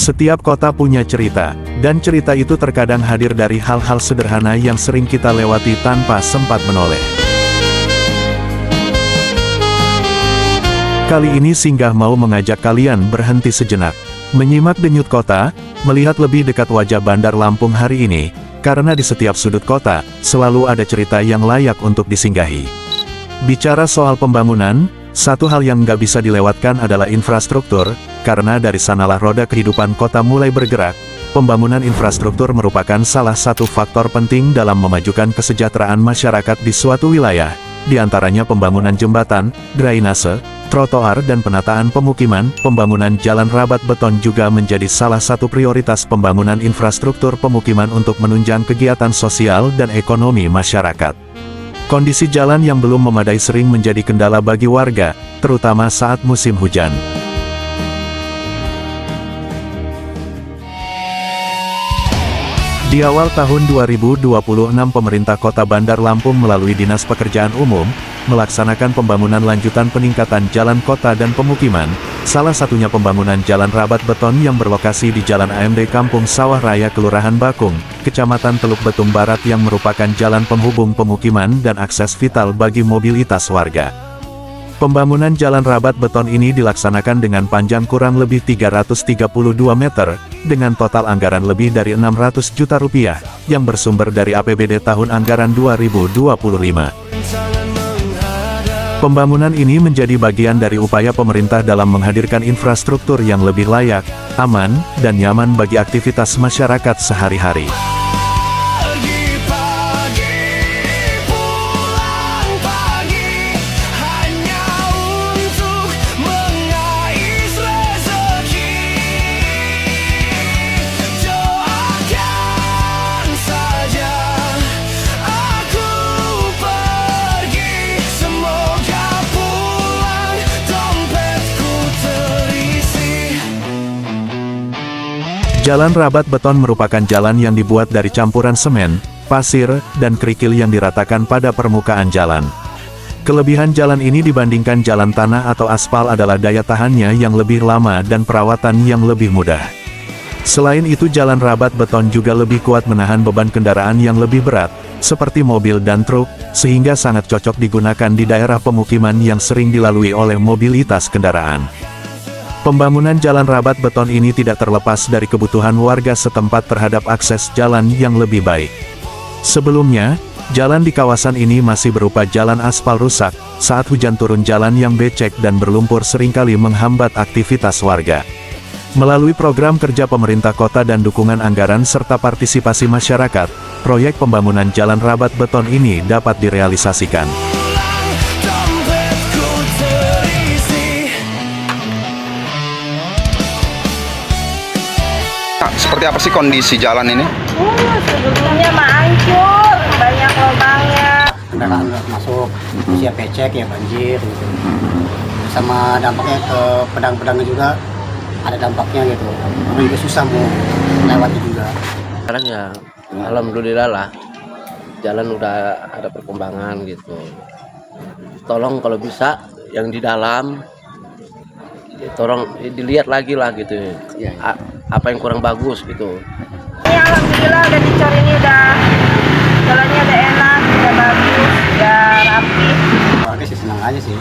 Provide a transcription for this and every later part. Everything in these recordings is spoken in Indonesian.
Setiap kota punya cerita, dan cerita itu terkadang hadir dari hal-hal sederhana yang sering kita lewati tanpa sempat menoleh. Kali ini Singgah mau mengajak kalian berhenti sejenak, menyimak denyut kota, melihat lebih dekat wajah Bandar Lampung hari ini, karena di setiap sudut kota, selalu ada cerita yang layak untuk disinggahi. Bicara soal pembangunan, satu hal yang nggak bisa dilewatkan adalah infrastruktur, karena dari sanalah roda kehidupan kota mulai bergerak. Pembangunan infrastruktur merupakan salah satu faktor penting dalam memajukan kesejahteraan masyarakat di suatu wilayah, di antaranya pembangunan jembatan, drainase, trotoar dan penataan pemukiman. Pembangunan jalan rabat beton juga menjadi salah satu prioritas pembangunan infrastruktur pemukiman untuk menunjang kegiatan sosial dan ekonomi masyarakat. Kondisi jalan yang belum memadai sering menjadi kendala bagi warga, terutama saat musim hujan. Di awal tahun 2026 pemerintah Kota Bandar Lampung melalui Dinas Pekerjaan Umum, melaksanakan pembangunan lanjutan peningkatan jalan kota dan pemukiman, salah satunya pembangunan jalan rabat beton yang berlokasi di Jalan AMD Kampung Sawah Raya Kelurahan Bakung, Kecamatan Teluk Betung Barat yang merupakan jalan penghubung pemukiman dan akses vital bagi mobilitas warga. Pembangunan jalan rabat beton ini dilaksanakan dengan panjang kurang lebih 332 meter, dengan total anggaran lebih dari 600 juta rupiah, yang bersumber dari APBD tahun anggaran 2025. Pembangunan ini menjadi bagian dari upaya pemerintah dalam menghadirkan infrastruktur yang lebih layak, aman, dan nyaman bagi aktivitas masyarakat sehari-hari. Jalan rabat beton merupakan jalan yang dibuat dari campuran semen, pasir, dan kerikil yang diratakan pada permukaan jalan. Kelebihan jalan ini dibandingkan jalan tanah atau aspal adalah daya tahannya yang lebih lama dan perawatan yang lebih mudah. Selain itu jalan rabat beton juga lebih kuat menahan beban kendaraan yang lebih berat, seperti mobil dan truk, sehingga sangat cocok digunakan di daerah pemukiman yang sering dilalui oleh mobilitas kendaraan. Pembangunan jalan rabat beton ini tidak terlepas dari kebutuhan warga setempat terhadap akses jalan yang lebih baik. Sebelumnya, jalan di kawasan ini masih berupa jalan aspal rusak, saat hujan turun jalan yang becek dan berlumpur seringkali menghambat aktivitas warga. Melalui program kerja pemerintah kota dan dukungan anggaran serta partisipasi masyarakat, proyek pembangunan jalan rabat beton ini dapat direalisasikan. Seperti apa sih kondisi jalan ini? Sebelumnya mah hancur, banyak lubangnya. Kendaraan masuk, usia becek ya banjir gitu. Sama dampaknya ke pedang-pedangnya juga ada dampaknya gitu. Orang juga susah mau lewati juga. Sekarang ya alhamdulillah lah, jalan udah ada perkembangan gitu. Tolong kalau bisa yang di dalam, tolong dilihat lagi lah gitu. Apa yang kurang bagus gitu. Ini alhamdulillah udah dicor ini jalannya udah enak, udah bagus, udah rapi. Warga sih senang aja sih.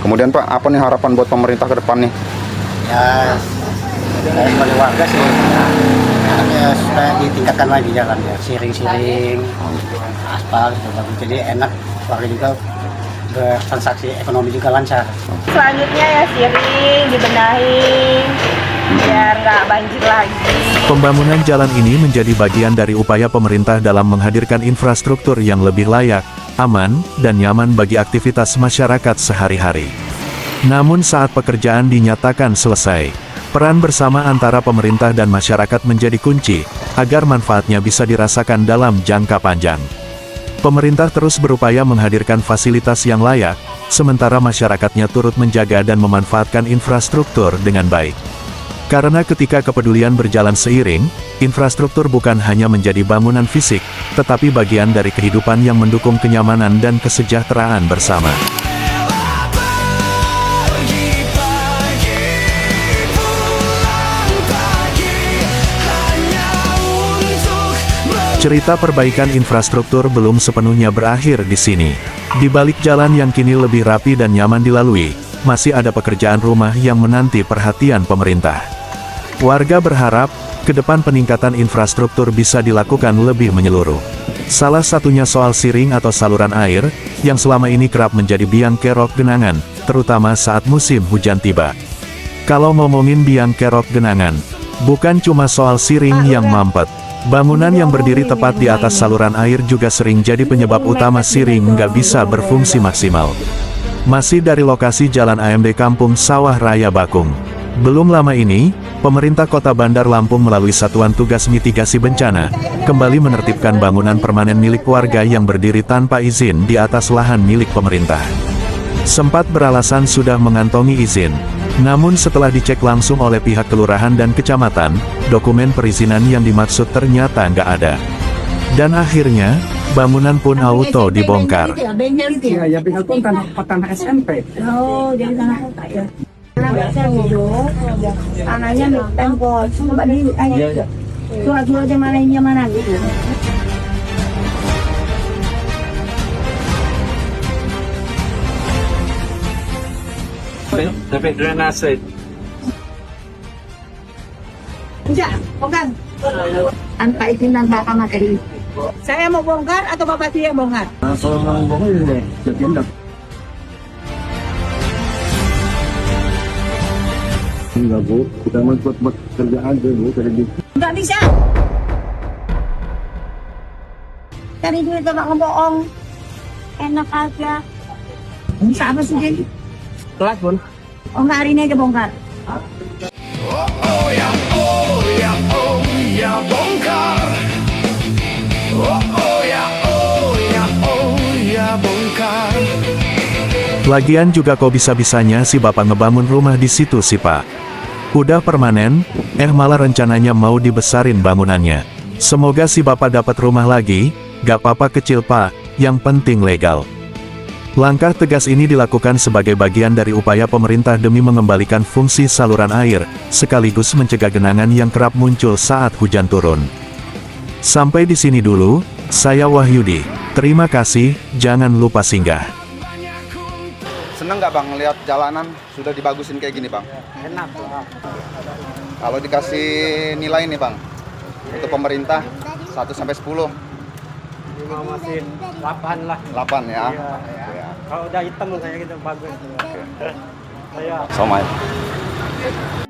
Kemudian Pak, apa nih harapan buat pemerintah ke depan nih? Ya, saya sebagai warga sih, ya, supaya ditingkatkan lagi jalan ya, siring-siring, aspal, gitu. Jadi enak, warga juga bertransaksi ekonomi juga lancar. Selanjutnya ya siring, dibenahi, biar nggak banjir lagi. Pembangunan jalan ini menjadi bagian dari upaya pemerintah dalam menghadirkan infrastruktur yang lebih layak, aman, dan nyaman bagi aktivitas masyarakat sehari-hari. Namun saat pekerjaan dinyatakan selesai, peran bersama antara pemerintah dan masyarakat menjadi kunci, agar manfaatnya bisa dirasakan dalam jangka panjang. Pemerintah terus berupaya menghadirkan fasilitas yang layak, sementara masyarakatnya turut menjaga dan memanfaatkan infrastruktur dengan baik. Karena ketika kepedulian berjalan seiring, infrastruktur bukan hanya menjadi bangunan fisik, tetapi bagian dari kehidupan yang mendukung kenyamanan dan kesejahteraan bersama. Cerita perbaikan infrastruktur belum sepenuhnya berakhir di sini. Di balik jalan yang kini lebih rapi dan nyaman dilalui, masih ada pekerjaan rumah yang menanti perhatian pemerintah. Warga berharap, ke depan peningkatan infrastruktur bisa dilakukan lebih menyeluruh. Salah satunya soal siring atau saluran air, yang selama ini kerap menjadi biang kerok genangan, terutama saat musim hujan tiba. Kalau ngomongin biang kerok genangan, bukan cuma soal siring yang mampet. Bangunan yang berdiri tepat di atas saluran air juga sering jadi penyebab utama siring nggak bisa berfungsi maksimal. Masih dari lokasi Jalan AMD Kampung Sawah Raya Bakung. Belum lama ini, pemerintah Kota Bandar Lampung melalui Satuan Tugas Mitigasi Bencana, kembali menertibkan bangunan permanen milik warga yang berdiri tanpa izin di atas lahan milik pemerintah. Sempat beralasan sudah mengantongi izin, namun setelah dicek langsung oleh pihak kelurahan dan kecamatan, dokumen perizinan yang dimaksud ternyata nggak ada. Dan akhirnya, bangunan pun auto dibongkar. Ya tinggal pun tanah SMP. Oh, jadi tanah kota ya. Biasa dulu, tanahnya tempol, coba di aja. Surat-surat yang mana gitu. Dapat drainase. Enggak, bukan. Tanpa izin dan tanpa materi. Saya mau bongkar atau Bapak yang bongkar? Kalau mau bongkar ini ditindak. Enggak Bu, kita mau buat kerjaan dulu tadi. Enggak bisa. Cari duit sama ngebohong. Enak aja. Bisa apa sih jadi? Kelas pun. Oh enggak, hari ini aja bongkar. Lagian juga kok bisa-bisanya si bapak ngebangun rumah di situ sih pak. Udah permanen, malah rencananya mau dibesarin bangunannya. Semoga si bapak dapat rumah lagi, gak apa-apa kecil pak, yang penting legal. Langkah tegas ini dilakukan sebagai bagian dari upaya pemerintah demi mengembalikan fungsi saluran air, sekaligus mencegah genangan yang kerap muncul saat hujan turun. Sampai di sini dulu, saya Wahyudi. Terima kasih, jangan lupa singgah. Seneng nggak Bang lihat jalanan sudah dibagusin kayak gini Bang? Enak lah. Kalau dikasih nilai nih Bang, untuk pemerintah 1 sampai 10. Masih 8 lah. 8 ya. Iya. Kalau udah hitam kayak gitu bagus. Assalamualaikum.